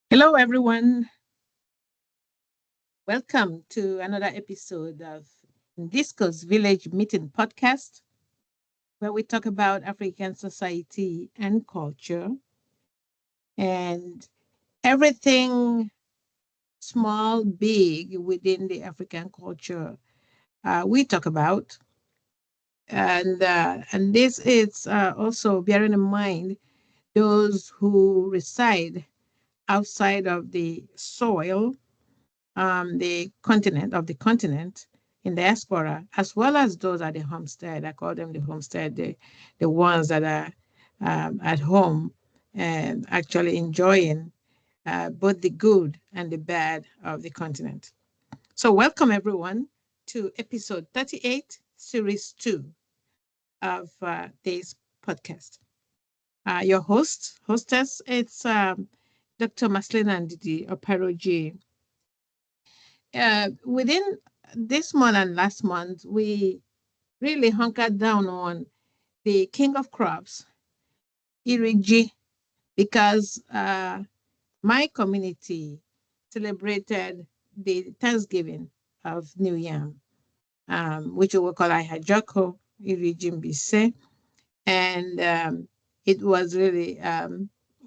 Hello, everyone. Welcome to another episode of NDISCO'S Village Meeting Podcast, where we talk about African society and culture and everything small, big within the African culture we talk about. And this is also bearing in mind those who reside outside of the soil the continent in diaspora, as well as those at the homestead. I call them the homestead, the ones that are at home and actually enjoying both the good and the bad of the continent. So, welcome everyone to episode 38, series 2 of this podcast. Your hostess, it's Dr. Maslina Ndidi Oparoji. Within this month and last month, we really hunkered down on the king of crops, Iriji, because my community celebrated the Thanksgiving of New Yam, which we will call Ihajoko, Iriji Mbise. And it was really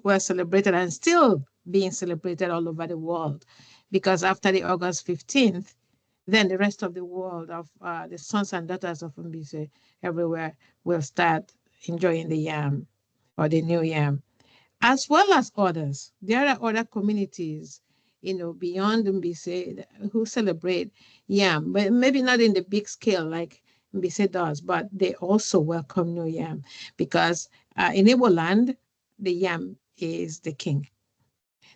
well celebrated and still being celebrated all over the world because after the August 15th, then the rest of the world of the sons and daughters of Mbise everywhere will start enjoying the yam or the new yam, as well as others. There are other communities, beyond Mbise who celebrate yam, but maybe not in the big scale like Mbise does, but they also welcome new yam because in Igbo land, the yam is the king.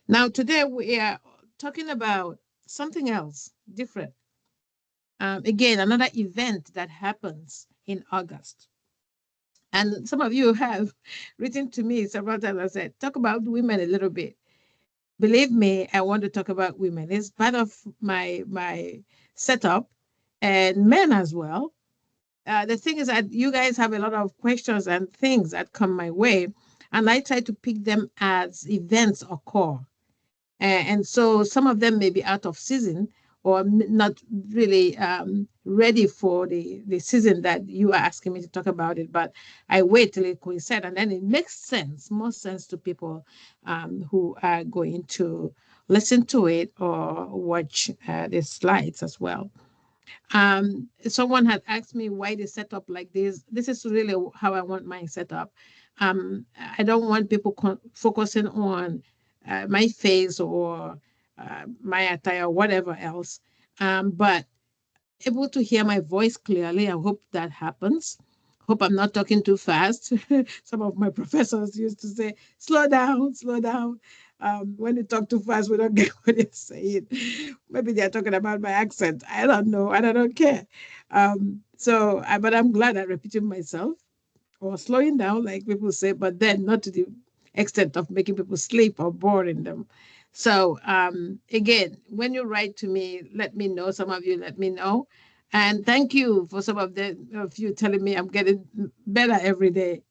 Now, today we are talking about something else different. Again, another event that happens in August. And some of you have written to me several times and said, talk about women a little bit. Believe me, I want to talk about women. It's part of my setup and men as well. The thing is that you guys have a lot of questions and things that come my way, and I try to pick them as events occur. And so some of them may be out of season or not really ready for the season that you are asking me to talk about it. But I wait till it coincides, and then it makes sense, more sense to people who are going to listen to it or watch the slides as well. Someone had asked me why they set up like this. This is really how I want mine set up. I don't want people focusing on my face or my attire or whatever else. But able to hear my voice clearly. I hope that happens. Hope I'm not talking too fast. Some of my professors used to say, slow down, slow down. When you talk too fast, we don't get what you're saying. Maybe they're talking about my accent. I don't know, and I don't care. But I'm glad I'm repeating myself or slowing down, like people say, but then not to the extent of making people sleep or boring them. So again, when you write to me, let me know. Some of you let me know. And thank you for some of you telling me I'm getting better every day.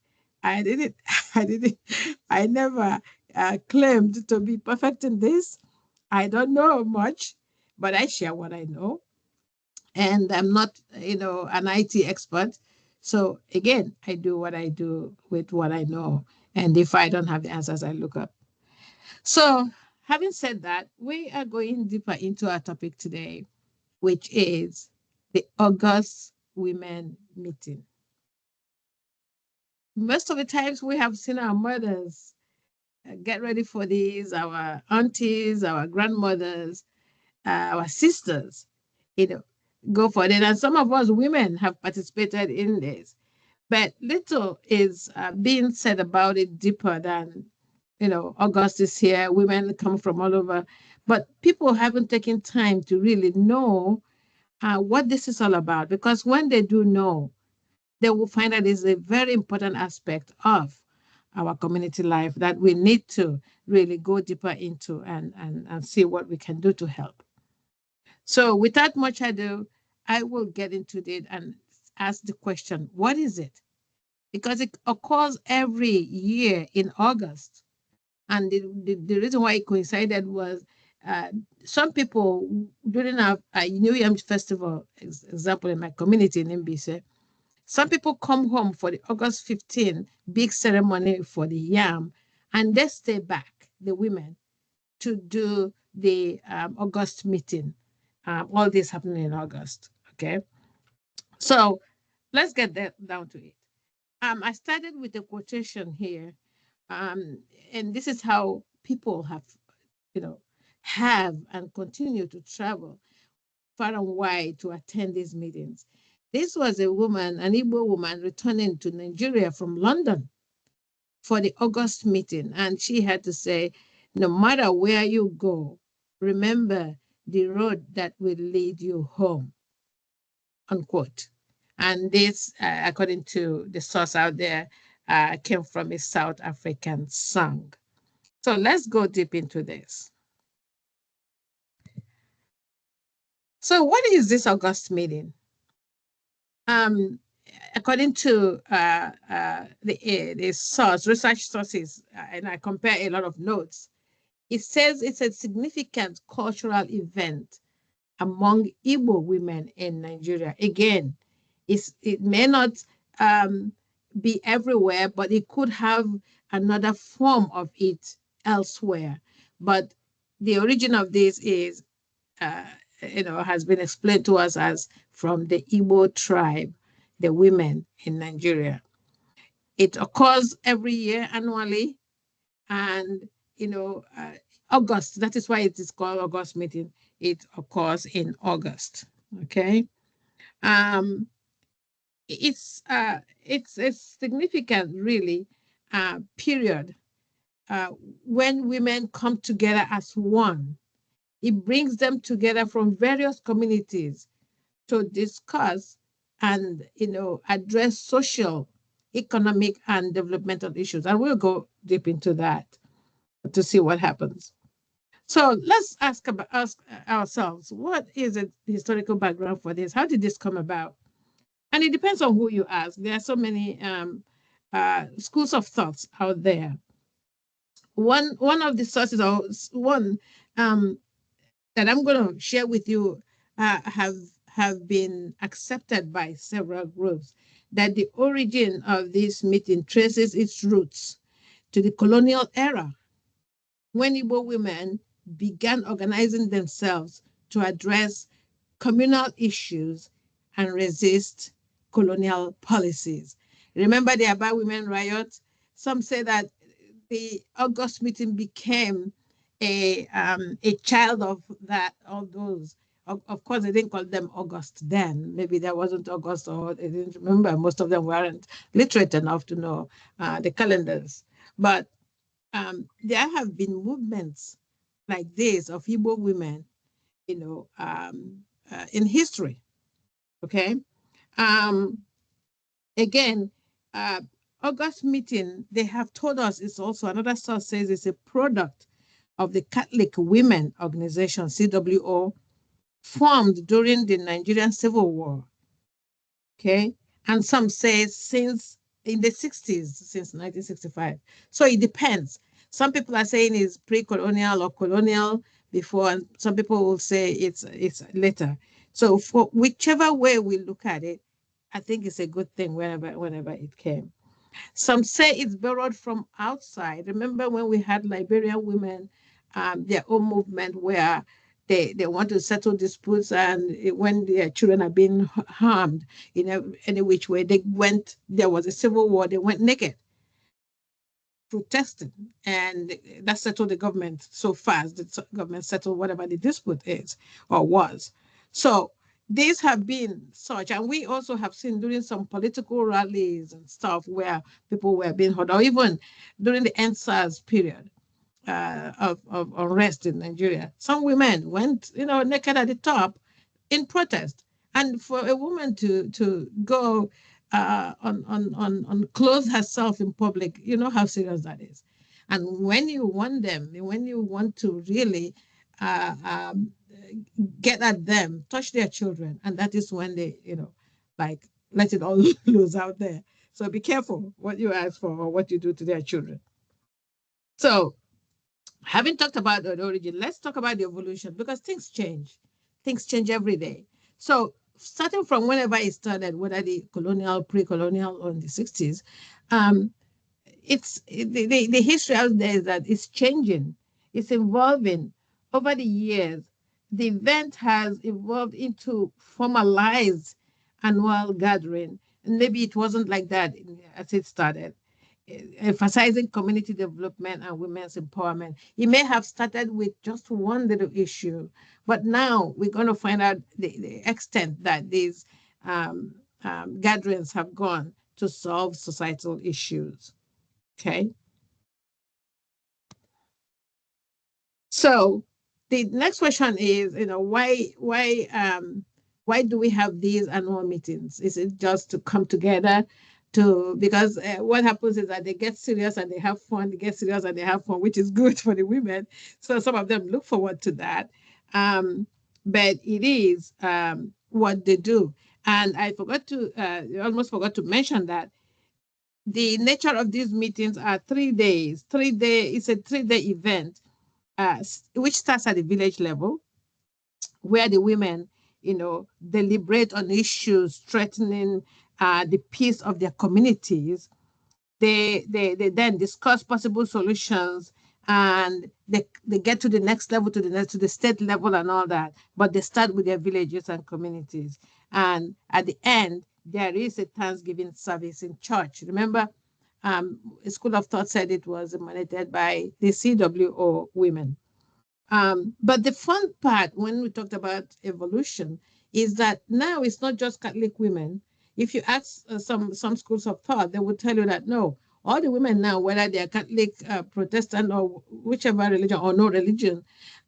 I did it. I did it. I never claimed to be perfect in this. I don't know much, but I share what I know, and I'm not, an IT expert. So again, I do what I do with what I know. And if I don't have the answers, I look up. So having said that, we are going deeper into our topic today, which is the August Women Meeting. Most of the times we have seen our mothers get ready for these, our aunties, our grandmothers, our sisters, you know, go for it. And some of us women have participated in this, but little is being said about it deeper than, August is here, women come from all over, but people haven't taken time to really know what this is all about, because when they do know, they will find that it's a very important aspect of our community life that we need to really go deeper into and see what we can do to help. So, without much ado, I will get into it and ask the question, what is it? Because it occurs every year in August. And the reason why it coincided was some people during a New Yam festival, example in my community in MBC, some people come home for the August 15 big ceremony for the yam, and they stay back, the women, to do the August meeting. All this happening in August. Okay. So let's get that down to it. I started with a quotation here. Um, and this is how people you know, have and continue to travel far and wide to attend these meetings. This was a woman, an Igbo woman, returning to Nigeria from London for the August meeting. And she had to say, no matter where you go, remember the road that will lead you home, unquote. And this, according to the source out there, came from a South African song. So let's go deep into this. So what is this August meeting? Um, According to the source, research sources, and I compare a lot of notes, it says it's a significant cultural event among Igbo women in Nigeria. Again, it may not be everywhere, but it could have another form of it elsewhere. But the origin of this is, uh, has been explained to us as from the Igbo tribe, the women in Nigeria. It occurs every year annually, and August. That is why it is called August meeting. It occurs in August. Okay. Um, it's a significant, really, period when women come together as one. It brings them together from various communities to discuss and address social, economic, and developmental issues. And we'll go deep into that to see what happens. So let's ask ourselves, what is the historical background for this? How did this come about? And it depends on who you ask. There are so many schools of thoughts out there. One of the sources, or one that I'm going to share with you, have been accepted by several groups, that the origin of this meeting traces its roots to the colonial era, when Igbo women began organizing themselves to address communal issues and resist colonial policies. Remember the Aba Women Riot? Some say that the August meeting became a child of that, of those. Of course, they didn't call them August then. Maybe there wasn't August, or they didn't remember. Most of them weren't literate enough to know the calendars. But there have been movements like this of Igbo women, in history. Okay. Um, Again, uh, August meeting, they have told us, it's also, another source says, it's a product of the Catholic Women Organization, CWO, formed during the Nigerian Civil War. Okay. And some say since in the 60s, since 1965. So it depends. Some people are saying it's pre-colonial or colonial before, and some people will say it's later. So for whichever way we look at it, I think it's a good thing whenever it came. Some say it's borrowed from outside. Remember when we had Liberian women, their own movement where they want to settle disputes, and when their children are being harmed in any which way, there was a civil war, they went naked protesting, and that settled the government so fast. The government settled whatever the dispute is or was. So these have been such, and we also have seen during some political rallies and stuff where people were being hurt, or even during the NSAS period of unrest in Nigeria. Some women went, naked at the top in protest. And for a woman to go on clothe herself in public, you know how serious that is. And when you want them, when you want to really uh, um, get at them, touch their children, and that is when they, like, let it all loose out there. So be careful what you ask for or what you do to their children. So Having talked about the origin, let's talk about the evolution because things change. Things change every day. So starting from whenever it started, whether the colonial, pre-colonial, or in the 60s, um, the history out there is that it's changing, it's evolving over the years. The event has evolved into formalized annual gathering, and maybe it wasn't like that as it started, emphasizing community development and women's empowerment. It may have started with just one little issue, but now we're going to find out the extent that these um, gatherings have gone to solve societal issues. Okay. So the next question is, why do we have these annual meetings? Is it just to come together to because what happens is that they get serious and they have fun, they get serious and they have fun, which is good for the women. So some of them look forward to that. Um, but it is what they do. And I almost forgot to mention that the nature of these meetings are 3 days. 3 day, it's a 3 day event which starts at the village level, where the women, deliberate on issues threatening the peace of their communities. They then discuss possible solutions, and they get to the next level, to the state level and all that. But they start with their villages and communities. And at the end, there is a Thanksgiving service in church. Remember, School of Thought said it was emanated by the CWO women. But the fun part when we talked about evolution is that now it's not just Catholic women. If you ask some schools of thought, they would tell you that no, all the women now, whether they are Catholic, Protestant, or whichever religion or no religion,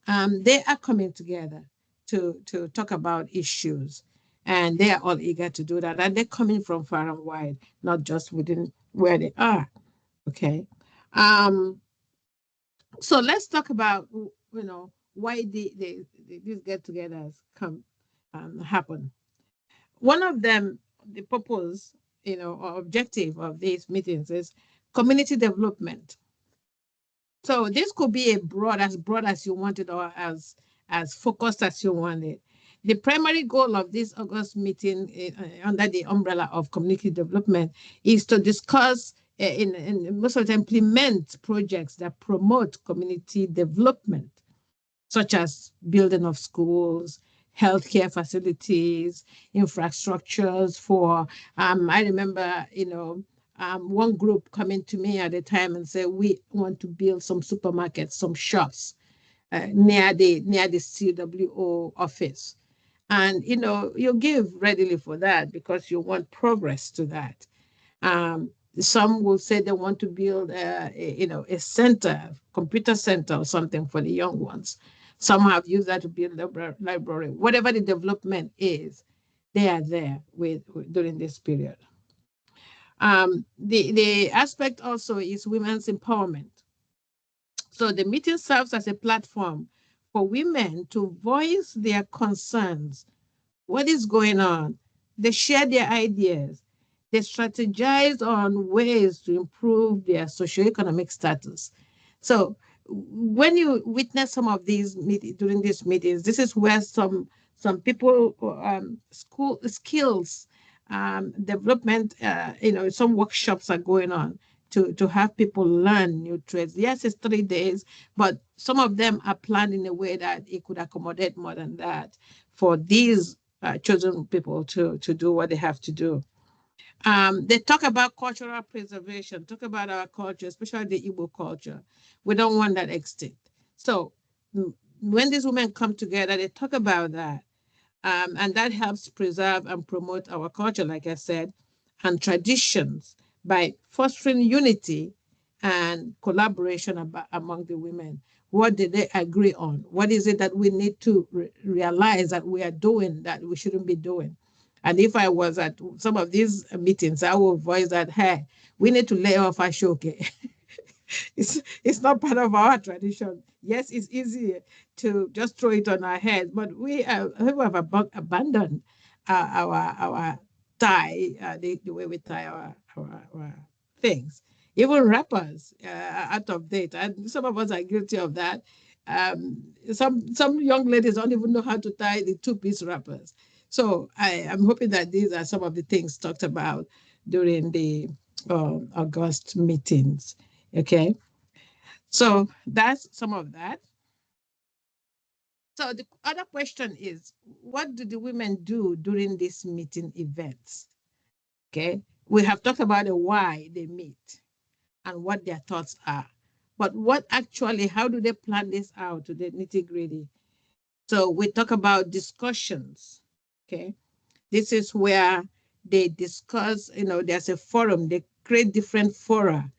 they are coming together to talk about issues, and they are all eager to do that, and they're coming from far and wide, not just within where they are. Okay. Um, so let's talk about why these get-togethers come happen. One of them, the purpose, or objective of these meetings is community development. So this could be broad as you want it, or as focused as you want it. The primary goal of this August meeting under the umbrella of community development is to discuss in most of the implement projects that promote community development, such as building of schools, healthcare facilities, infrastructures for, I remember, one group coming to me at the time and say, we want to build some supermarkets, some shops near the CWO office. And, you give readily for that because you want progress to that. Um, some will say they want to build a center, computer center or something for the young ones. Some have used that to build a library. Whatever the development is, they are there during this period. The aspect also is women's empowerment. So the meeting serves as a platform for women to voice their concerns. What is going on? They share their ideas. They strategize on ways to improve their socioeconomic status. So when you witness some of these during these meetings, this is where some people school skills development, some workshops are going on to have people learn new trades. Yes, it's 3 days, but some of them are planned in a way that it could accommodate more than that for these chosen people to do what they have to do. They talk about cultural preservation, talk about our culture, especially the Igbo culture. We don't want that extinct. So when these women come together, they talk about that. And that helps preserve and promote our culture, like I said, and traditions by fostering unity and collaboration among the women. What did they agree on? What is it that we need to realize that we are doing that we shouldn't be doing? And if I was at some of these meetings, I would voice that, hey, we need to lay off our shoke. It's not part of our tradition. Yes, it's easy to just throw it on our head, but we have abandoned our tie, the way we tie our things. even rappers are out of date, and some of us are guilty of that. Some young ladies don't even know how to tie the two-piece wrappers. So I am hoping that these are some of the things talked about during the August meetings. Okay, so that's some of that. So the other question is, what do the women do during these meeting events? Okay, we have talked about the why they meet and what their thoughts are. But what actually, how do they plan this out to the nitty gritty? So we talk about discussions. Okay. This is where they discuss, there's a forum, they create different fora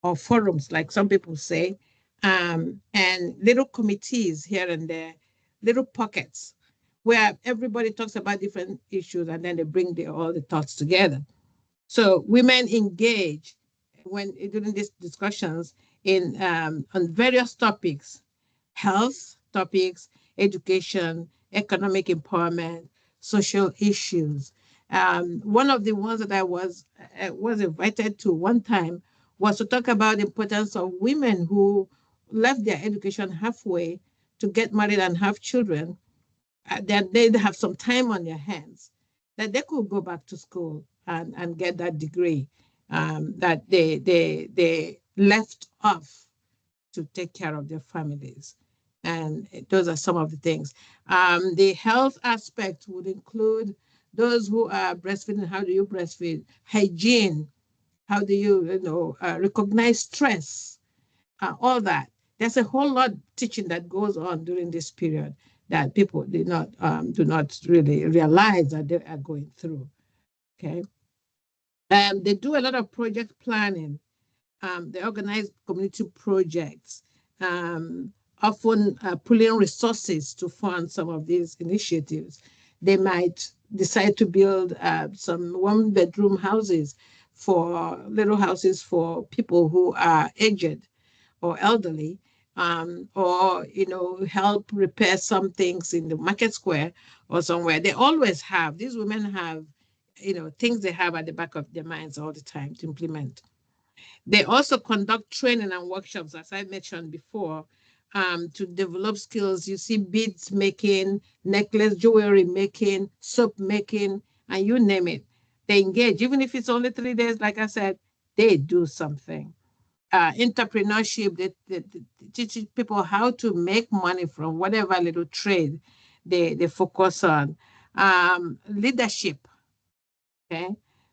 or forums, like some people say, and little committees here and there, little pockets where everybody talks about different issues and then they bring all the thoughts together. So women engage when during these discussions in on various topics, health topics, education, economic empowerment, social issues. One of the ones that I was invited to one time was to talk about the importance of women who left their education halfway to get married and have children, that they have some time on their hands, that they could go back to school and get that degree that they left off to take care of their families. And those are some of the things. The health aspect would include those who are breastfeeding. How do you breastfeed? Hygiene. How do you recognize stress? All that. There's a whole lot teaching that goes on during this period that people do not really realize that they are going through. Okay. They do a lot of project planning. They organize community projects, often pulling resources to fund some of these initiatives. They might decide to build some one-bedroom houses, for little houses for people who are aged or elderly, or help repair some things in the market square or somewhere. They always have, these women have things they have at the back of their minds all the time to implement. They also conduct training and workshops, as I mentioned before, to develop skills. You see, beads making, necklace jewelry making, soap making, and you name it. They engage, even if it's only 3 days. Like I said, they do something. Entrepreneurship, they teach people how to make money from whatever little trade they focus on. Leadership, okay?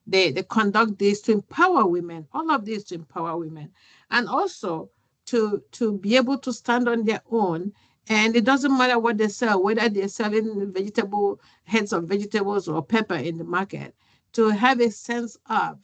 They conduct this to empower women, all of this to empower women, and also to be able to stand on their own. And it doesn't matter what they sell, whether they're selling heads of vegetables or pepper in the market, to have a sense of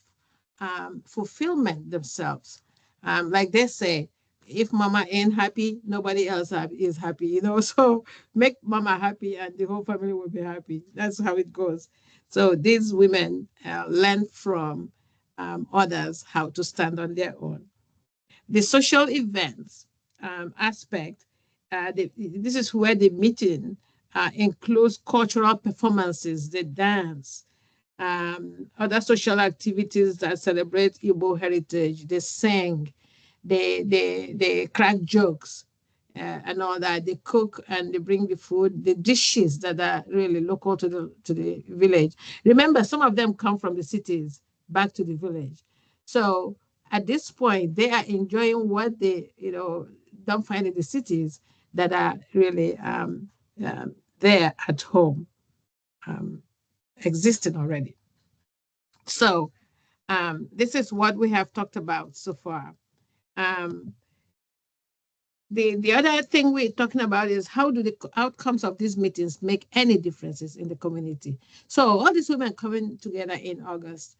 fulfillment themselves. Like they say, if mama ain't happy, nobody else is happy. So make mama happy and the whole family will be happy. That's how it goes. So these women learn from others how to stand on their own. The social events aspect, this is where the meeting includes cultural performances, the dance, other social activities that celebrate Igbo heritage. They sing, they crack jokes, and all that. They cook and they bring the food, the dishes that are really local to the village. Remember, some of them come from the cities back to the village. So at this point, they are enjoying what they don't find in the cities that are really there at home, um, existing already. So this is what we have talked about so far. Um, the other thing we're talking about is, how do the outcomes of these meetings make any differences in the community? So all these women coming together in August,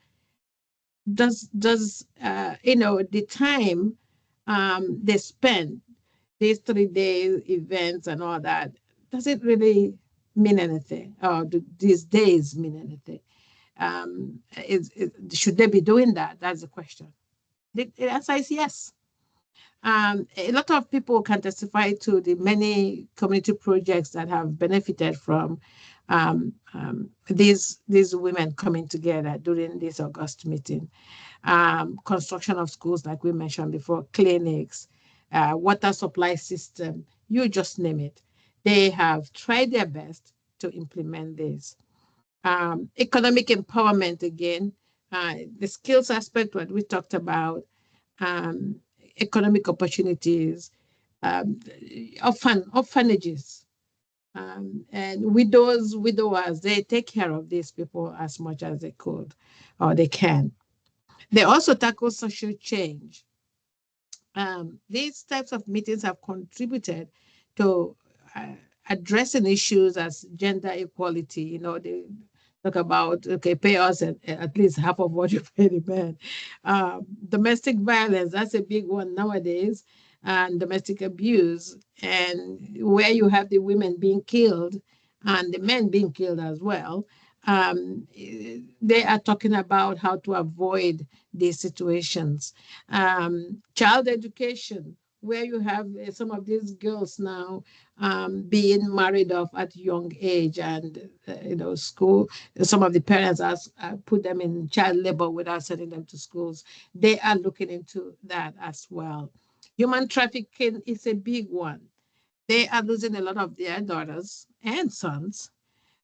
does the time they spend, these 3 day events and all that, does it really mean anything, or do these days mean anything? Should they be doing that? That's the question. The answer is yes. A lot of people can testify to the many community projects that have benefited from these women coming together during this August meeting. Construction of schools, like we mentioned before, clinics, water supply system, you just name it. They have tried their best to implement this. Economic empowerment again, the skills aspect, what we talked about, um, economic opportunities, um, orphanages, and widowers, they take care of these people as much as they could or they can. They also tackle social change. These types of meetings have contributed to uh, addressing issues as gender equality. They talk about, okay, pay us at least half of what you pay the men. Domestic violence, that's a big one nowadays, and domestic abuse, and where you have the women being killed and the men being killed as well. They are talking about how to avoid these situations. Child education, where you have some of these girls now being married off at young age, and school. Some of the parents put them in child labor without sending them to schools. They are looking into that as well. Human trafficking is a big one. They are losing a lot of their daughters and sons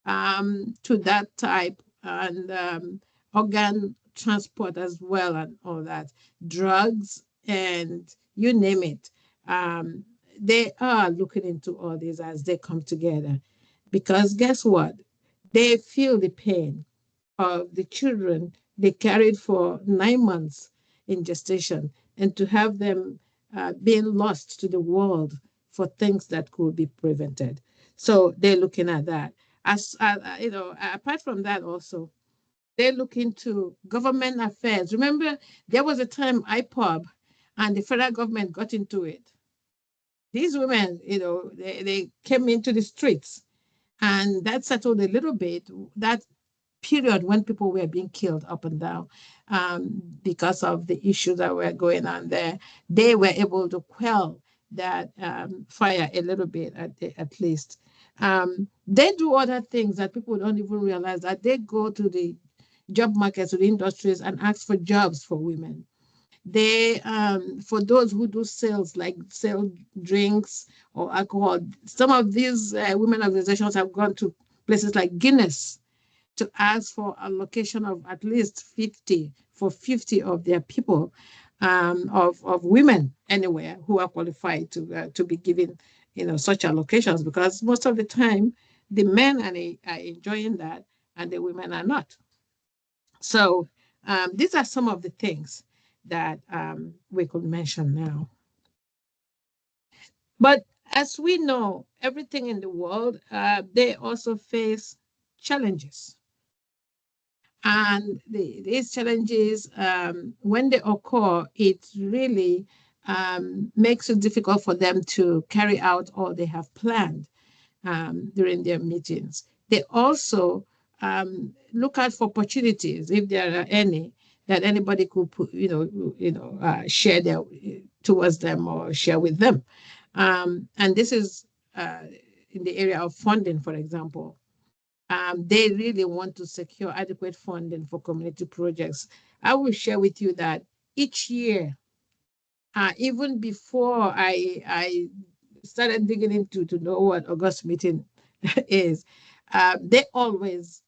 to that type, and organ transport as well, and all that, drugs, and you name it. Um, they are looking into all these as they come together, because guess what? They feel the pain of the children they carried for 9 months in gestation, and to have them being lost to the world for things that could be prevented. So they're looking at that. As apart from that, also they look into government affairs. Remember, there was a time IPOB and the federal government got into it. These women, they came into the streets, and that settled a little bit. That period when people were being killed up and down, because of the issues that were going on there, they were able to quell that fire a little bit, at least. They do other things that people don't even realize, that they go to the job markets, to the industries, and ask for jobs for women. They, for those who do sales, like sell drinks or alcohol, some of these women organizations have gone to places like Guinness to ask for a location of at least 50 for 50 of their people, of women anywhere who are qualified to be given such allocations, because most of the time the men are enjoying that and the women are not. So these are some of the things that we could mention now. But as we know, everything in the world, they also face challenges. And these challenges, when they occur, it really makes it difficult for them to carry out all they have planned during their meetings. They also look out for opportunities, if there are any, that anybody could put, share their towards them or share with them. And this is in the area of funding, for example. They really want to secure adequate funding for community projects. I will share with you that each year, even before I started digging into to know what August meeting is, they always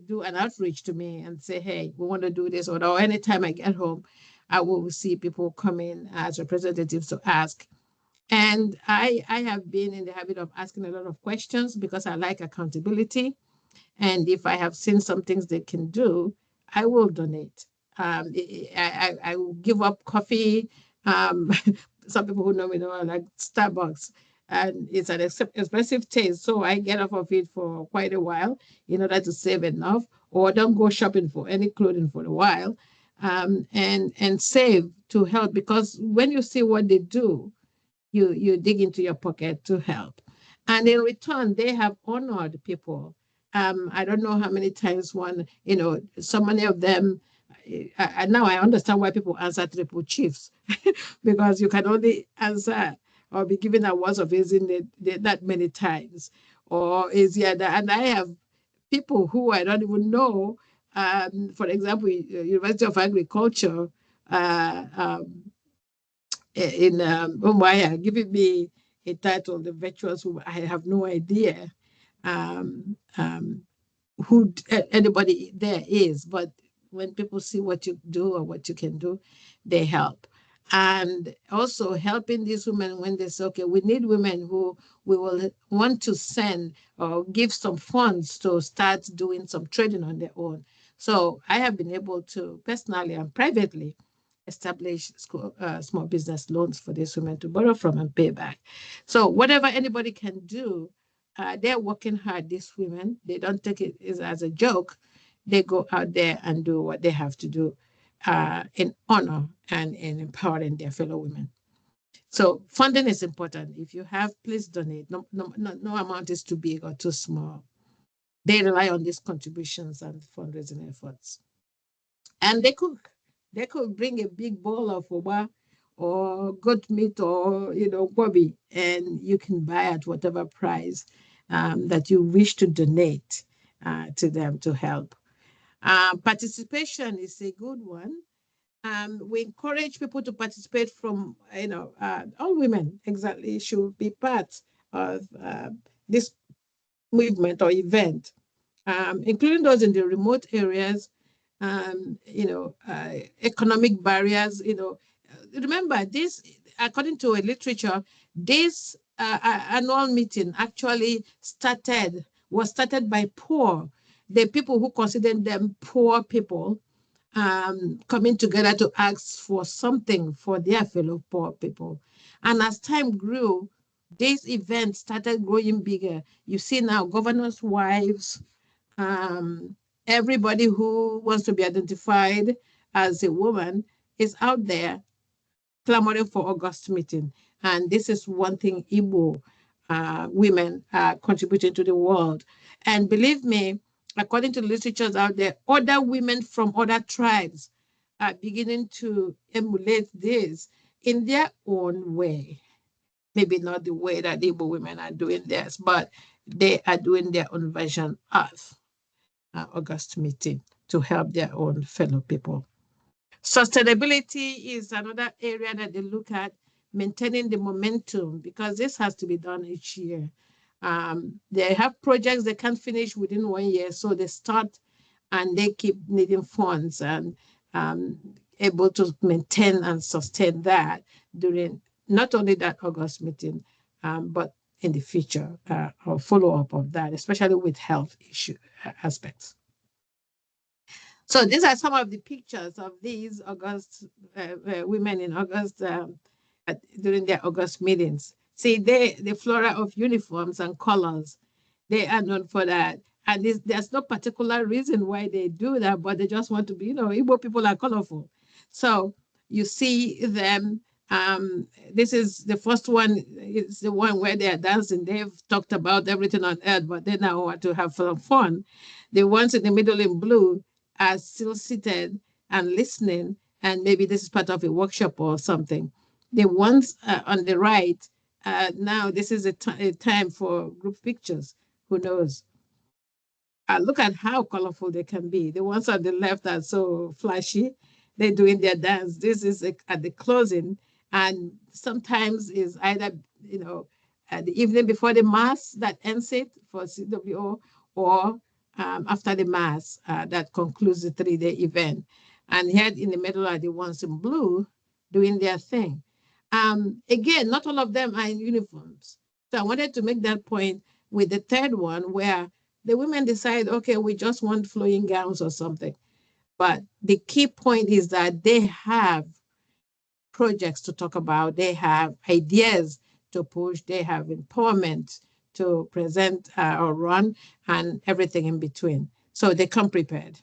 do an outreach to me and say, hey, we want to do this. Or anytime I get home, I will see people come in as representatives to ask. And I have been in the habit of asking a lot of questions because I like accountability. And if I have seen some things they can do, I will donate. I will give up coffee. Um, some people who know me know I like Starbucks, and it's an expensive taste. So I get off of it for quite a while in order to save enough, or don't go shopping for any clothing for a while, and save to help, because when you see what they do, you dig into your pocket to help. And in return, they have honored people. I don't know how many times so many of them, now I understand why people answer triple chiefs, because you can only answer or be given awards of raising that many times. or is the other. And I have people who I don't even know. For example, University of Agriculture in Umuahia, giving me a title, the virtuous woman. I have no idea um, um, who anybody there is, but when people see what you do or what you can do, they help. And also helping these women when they say, okay, we need women who we will want to send or give some funds to start doing some trading on their own. So I have been able to personally and privately establish small business loans for these women to borrow from and pay back. So whatever anybody can do, they're working hard, these women. They don't take it as a joke. They go out there and do what they have to do in honor and in empowering their fellow women. So funding is important. If you have, please donate. No amount is too big or too small. They rely on these contributions and fundraising efforts. And they cook. They could bring a big bowl of oba or goat meat or gobi, and you can buy at whatever price that you wish to donate to them to help. Participation is a good one. We encourage people to participate from, all women exactly should be part of this movement or event, including those in the remote areas, economic barriers. Remember this, according to a literature, this annual meeting actually was started by poor, the people who considered them poor people, coming together to ask for something for their fellow poor people. And as time grew, this event started growing bigger. You see now governors' wives, um, everybody who wants to be identified as a woman is out there clamoring for August meeting. And this is one thing Igbo women are contributing to the world. And believe me, according to the literatures out there, other women from other tribes are beginning to emulate this in their own way. Maybe not the way that Igbo women are doing theirs, but they are doing their own version of August meeting to help their own fellow people. Sustainability is another area that they look at, maintaining the momentum, because this has to be done each year. They have projects they can't finish within 1 year, so they start and they keep needing funds and able to maintain and sustain that during not only that August meeting, but in the future, or follow-up of that, especially with health issue aspects. So these are some of the pictures of these August women in August during their August meetings. See, the flora of uniforms and colors, they are known for that. And there's no particular reason why they do that, but they just want to be, Igbo people are colorful. So you see them. This is the first one. It's the one where they are dancing. They've talked about everything on earth, but they now want to have some fun. The ones in the middle in blue are still seated and listening, and maybe this is part of a workshop or something. The ones on the right, now this is a time for group pictures. Who knows? Look at how colorful they can be. The ones on the left are so flashy. They're doing their dance. This is at the closing, and sometimes is either at the evening before the mass that ends it for CWO, or after the mass that concludes the 3-day event. And here in the middle are the ones in blue doing their thing. Again, not all of them are in uniforms. So I wanted to make that point with the third one, where the women decide, okay, we just want flowing gowns or something. But the key point is that they have projects to talk about, they have ideas to push, they have empowerment to present or run, and everything in between. So they come prepared.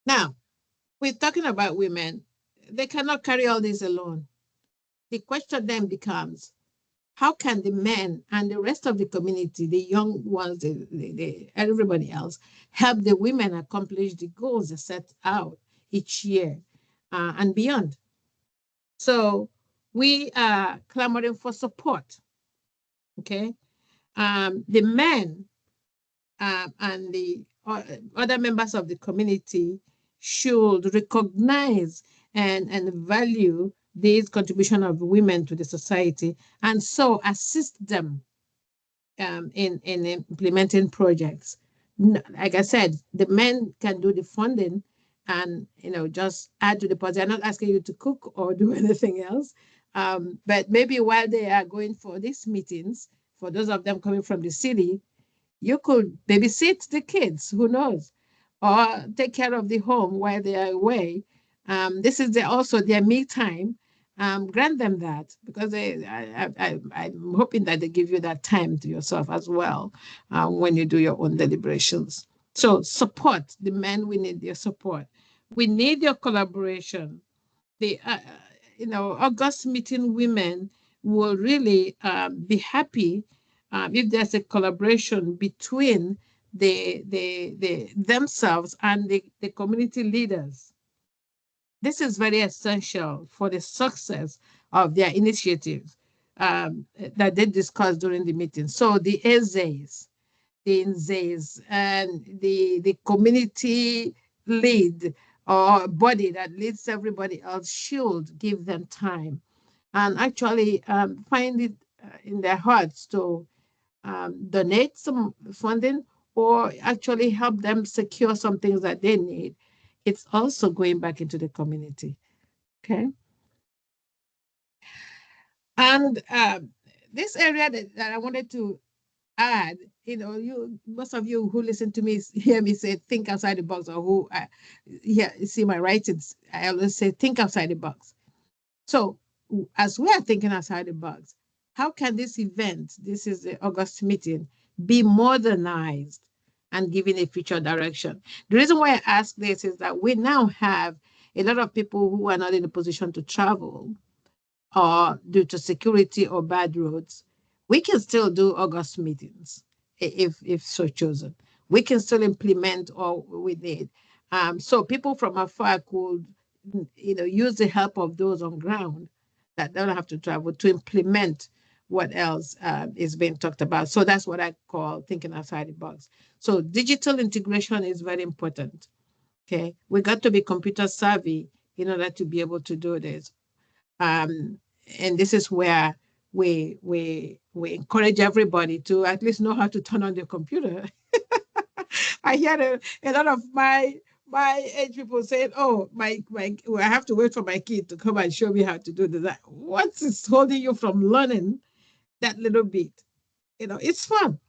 Now, we're talking about women. They cannot carry all this alone. The question then becomes, how can the men and the rest of the community, the young ones, everybody else, help the women accomplish the goals they set out each year and beyond? So we are clamoring for support, okay? the men and the other members of the community should recognize and value this contribution of women to the society, and so assist them in implementing projects. Like I said, the men can do the funding and just add to the pot. They're not asking you to cook or do anything else. But maybe while they are going for these meetings, for those of them coming from the city, you could babysit the kids, who knows, or take care of the home while they are away. This is also their me time. Grant them that, because I'm hoping that they give you that time to yourself as well when you do your own deliberations. So support the men. We need their support. We need your collaboration. The August meeting women will really be happy if there's a collaboration between the themselves and the community leaders. This is very essential for the success of their initiatives that they discussed during the meeting. So the EZEs, the NZEs, and the community lead or body that leads everybody else should give them time and actually find it in their hearts to donate some funding or actually help them secure some things that they need. It's also going back into the community. Okay. And this area that I wanted to add, most of you who listen to me hear me say think outside the box, or who see my writings, I always say think outside the box. So as we are thinking outside the box, how can this event, this is the August meeting, be modernized and given a future direction? The reason why I ask this is that we now have a lot of people who are not in a position to travel or due to security or bad roads. We can still do August meetings if so chosen. We can still implement all we need. So people from afar could, use the help of those on ground that don't have to travel to implement what else is being talked about. So that's what I call thinking outside the box. So digital integration is very important. Okay, we got to be computer savvy in order to be able to do this. Um, and this is where we encourage everybody to at least know how to turn on the computer. I hear a lot of my age people saying, "Oh, I have to wait for my kid to come and show me how to do that." What is holding you from learning that little bit? It's fun.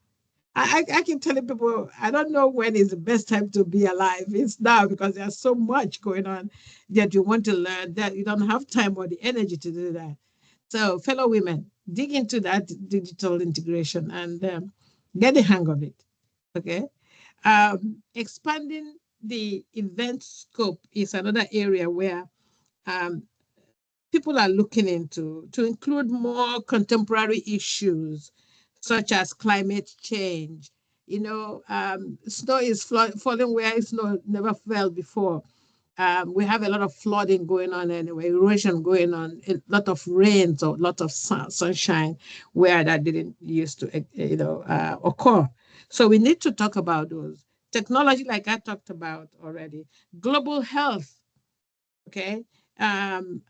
I keep telling people, I don't know when is the best time to be alive. It's now, because there's so much going on that you want to learn that you don't have time or the energy to do that. So, fellow women, dig into that digital integration and get the hang of it. Okay. Expanding the event scope is another area where um, people are looking into to include more contemporary issues such as climate change. Snow is falling where snow never fell before. We have a lot of flooding going on anyway, erosion going on, a lot of rains or a lot of sunshine where that didn't used to, occur. So we need to talk about those. Technology, like I talked about already. Global health, okay? Um,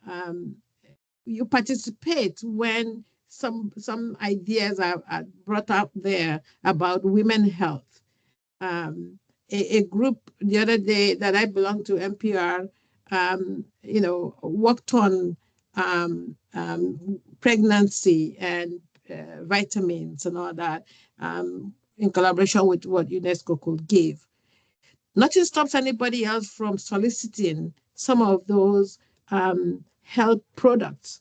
you participate when some ideas are brought up there about women health. A group the other day that I belong to, NPR, worked on pregnancy and vitamins and all that in collaboration with what UNESCO could give. Nothing stops anybody else from soliciting some of those health products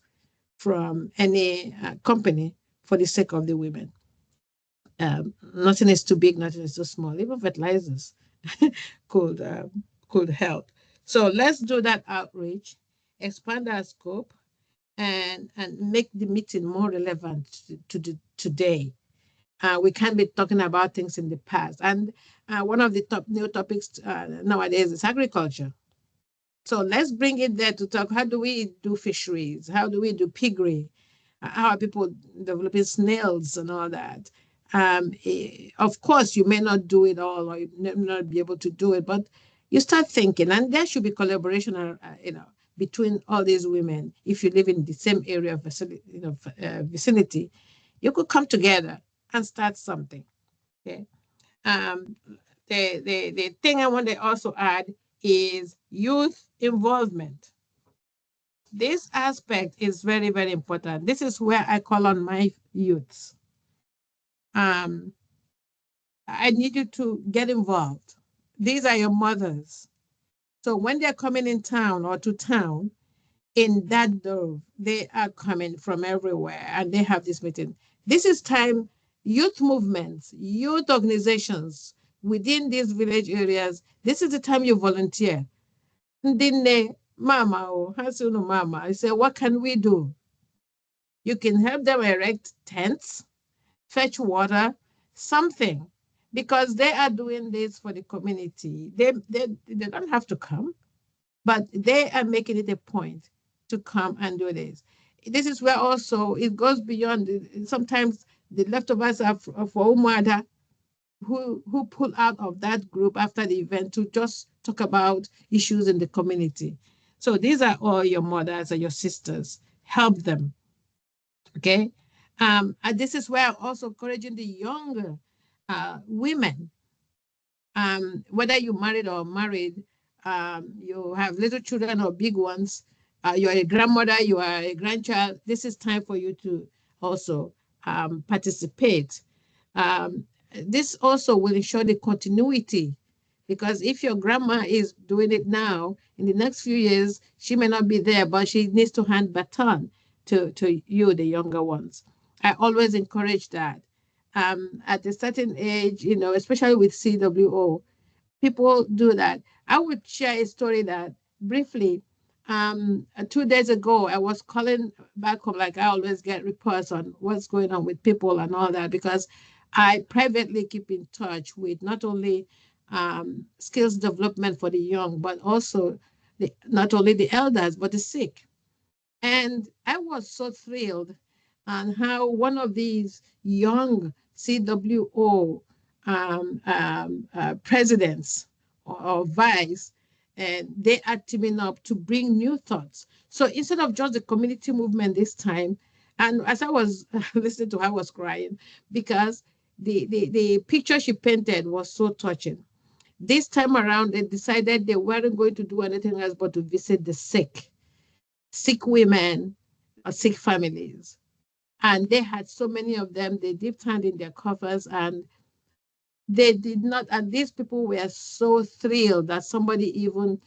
from any company for the sake of the women. Nothing is too big, nothing is too small. Even fertilizers could could help. So let's do that outreach, expand our scope, and make the meeting more relevant to today. We can't be talking about things in the past. And one of the top new topics nowadays is agriculture. So let's bring it there to talk. How do we do fisheries? How do we do piggery? How are people developing snails and all that? Of course, you may not do it all, or you may not be able to do it, but you start thinking, and there should be collaboration, between all these women. If you live in the same area of vicinity, you could come together and start something. Okay. Um, the thing I want to also add is youth involvement. This aspect is very, very important. This is where I call on my youths. Um, I need you to get involved. These are your mothers. So when they're coming in town or to town, in that door, they are coming from everywhere and they have this meeting. This is time youth movements, youth organizations within these village areas. This is the time you volunteer. Ndine, mama, oh, hasunu mama. I say, what can we do? You can help them erect tents, fetch water, something, because they are doing this for the community. They don't have to come, but they are making it a point to come and do this. This is where also it goes beyond. Sometimes the leftovers are for Umada, who pull out of that group after the event to just talk about issues in the community. So these are all your mothers and your sisters. Help them. Okay. And this is where I'm also encouraging the younger women, whether you married or married, you have little children or big ones, you're a grandmother, you are a grandchild, this is time for you to also participate. This also will ensure the continuity, because if your grandma is doing it now, in the next few years, she may not be there, but she needs to hand baton to you, the younger ones. I always encourage that. At a certain age, especially with CWO, people do that. I would share a story that briefly. 2 days ago, I was calling back home, like I always get reports on what's going on with people and all that, because I privately keep in touch with not only skills development for the young, but also not only the elders, but the sick. And I was so thrilled on how one of these young CWO presidents or vice, and they are teaming up to bring new thoughts. So instead of just the community movement this time, and as I was listening to her, I was crying because the picture she painted was so touching. This time around, they decided they weren't going to do anything else but to visit the sick women or sick families. And they had so many of them, they dipped hand in their coffers and they did not, and these people were so thrilled that somebody even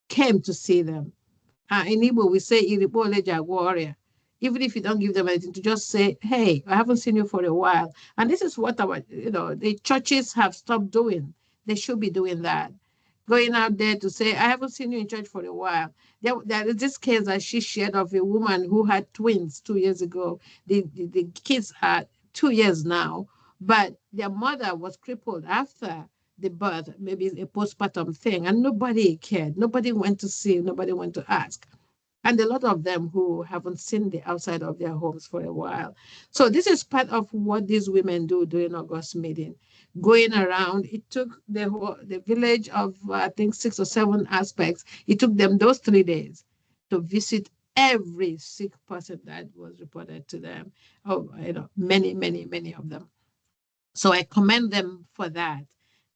came to see them. In Igbo, we say, "Iribo warrior." Even if you don't give them anything, to just say, "Hey, I haven't seen you for a while." And this is what the churches have stopped doing. They should be doing that. Going out there to say, "I haven't seen you in church for a while." There is this case that she shared of a woman who had twins 2 years ago. The kids are 2 years now, but their mother was crippled after the birth, maybe a postpartum thing, and nobody cared. Nobody went to see, nobody went to ask. And a lot of them who haven't seen the outside of their homes for a while. So this is part of what these women do during August meeting. Going around, it took the village of, I think, 6 or 7 aspects. It took them those 3 days to visit every sick person that was reported to them. Oh, many, many, many of them. So I commend them for that.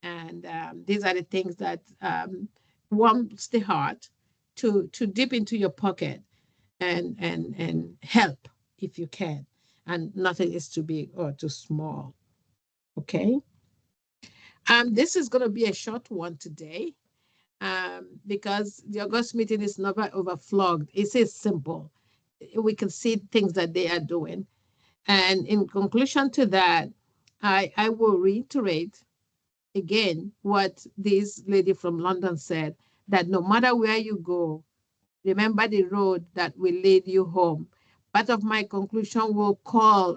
And these are the things that warms the heart to dip into your pocket and help if you can. And nothing is too big or too small. Okay. This is going to be a short one today because the August meeting is never overflogged. It is simple. We can see things that they are doing. And in conclusion to that, I will reiterate again what this lady from London said, that no matter where you go, remember the road that will lead you home. Part of my conclusion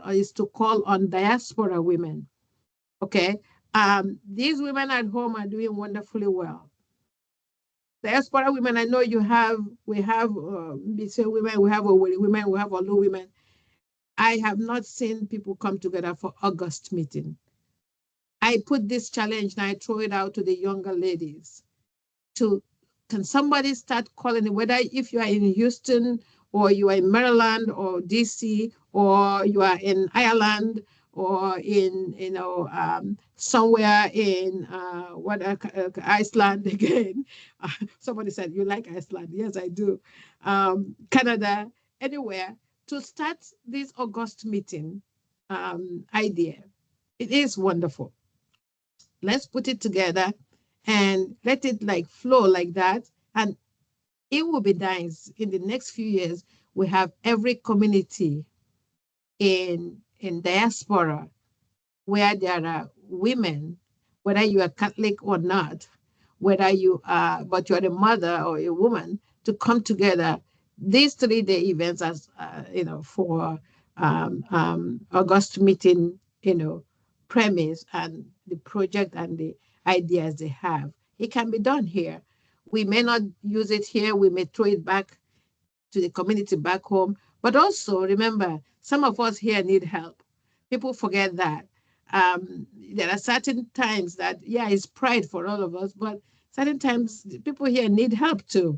is to call on diaspora women. Okay. These women at home are doing wonderfully well. Diaspora women, I know we have Bise women, we have Oweri women, we have Olu women. I have not seen people come together for August meeting. I put this challenge and I throw it out to the younger ladies to, can somebody start calling it, whether if you are in Houston or you are in Maryland or DC or you are in Ireland or in, somewhere in Iceland again. Somebody said you like Iceland. Yes, I do. Canada, anywhere, to start this August meeting idea. It is wonderful. Let's put it together and let it like flow like that. And it will be nice in the next few years. We have every community in diaspora where there are women, whether you are Catholic or not, whether you are, but you are a mother or a woman, to come together. These 3-day events, as for August meeting, premise and the project and the ideas they have. It can be done here. We may not use it here. We may throw it back to the community back home. But also remember, some of us here need help. People forget that. There are certain times that, yeah, it's pride for all of us, but certain times people here need help to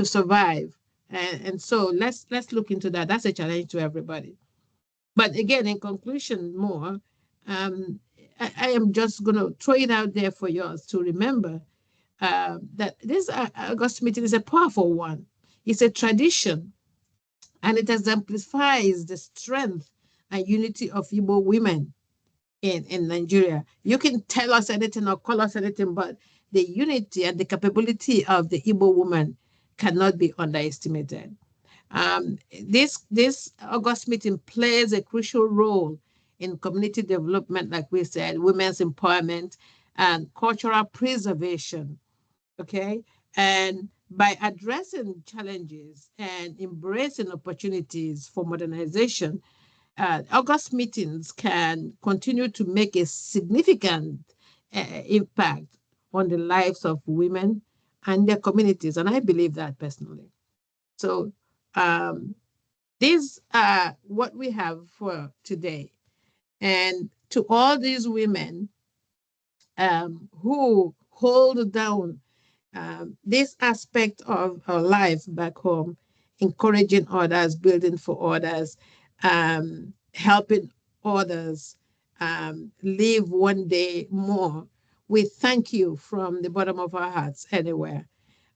survive. And so let's look into that. That's a challenge to everybody. But again, in conclusion, more, um, I am just going to throw it out there for yours to remember that this August meeting is a powerful one. It's a tradition, and it exemplifies the strength and unity of Igbo women in Nigeria. You can tell us anything or call us anything, but the unity and the capability of the Igbo woman cannot be underestimated. This August meeting plays a crucial role in community development, like we said, women's empowerment and cultural preservation. Okay. And by addressing challenges and embracing opportunities for modernization, August meetings can continue to make a significant impact on the lives of women and their communities. And I believe that personally. So, um, these are what we have for today. And to all these women who hold down this aspect of our life back home, encouraging others, building for others, helping others live one day more. We thank you from the bottom of our hearts anywhere.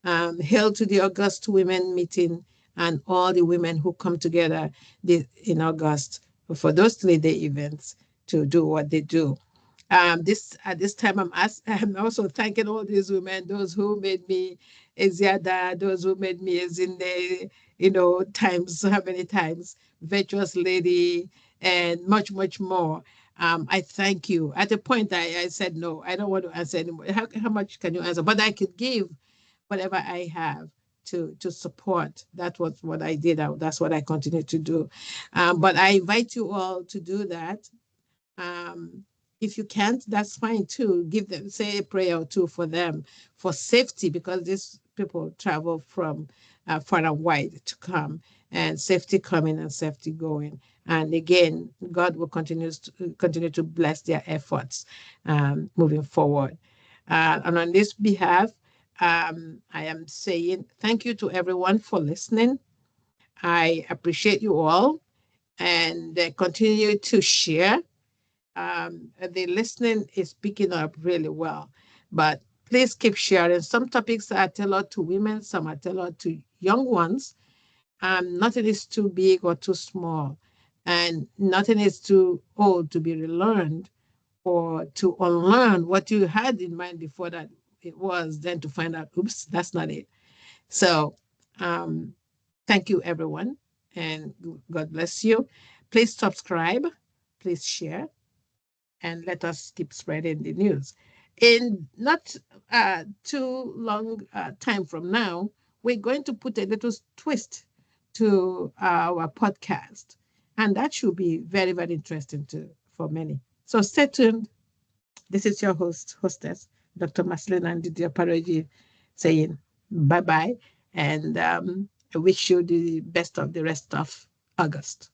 Hail to the August Women Meeting and all the women who come together in August for those 3-day events to do what they do. This At this time, I'm also thanking all these women, those who made me Eziada, those who made me Ezinde, times, how many times, virtuous lady, and much, much more. I thank you. At a point, I said, no, I don't want to answer anymore. How much can you answer? But I could give whatever I have to support. That was what I did. That's what I continue to do. But I invite you all to do that. Um, if you can't, that's fine too. Give them, say a prayer or two for them for safety, because these people travel from far and wide to come, and safety coming and safety going. And again, God will continue to bless their efforts moving forward. And on this behalf, I am saying thank you to everyone for listening. I appreciate you all, and continue to share. The listening is picking up really well, but please keep sharing. Some topics are tailored to women, some are tailored to young ones. Nothing is too big or too small, and nothing is too old to be relearned or to unlearn what you had in mind before that it was, then to find out, oops, that's not it. So, um, thank you, everyone, and God bless you. Please subscribe, please share, and let us keep spreading the news. In not too long time from now, we're going to put a little twist to our podcast, and that should be very, very interesting for many. So stay tuned. This is your hostess, Dr. Maslin and M.OPARAOJI, saying bye bye, and I wish you the best of the rest of August.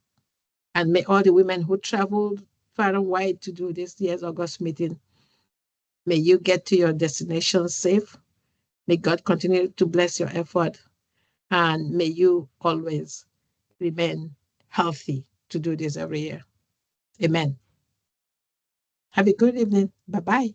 And may all the women who traveled far and wide to do this year's August meeting, may you get to your destination safe. May God continue to bless your effort. And may you always remain healthy to do this every year. Amen. Have a good evening. Bye bye.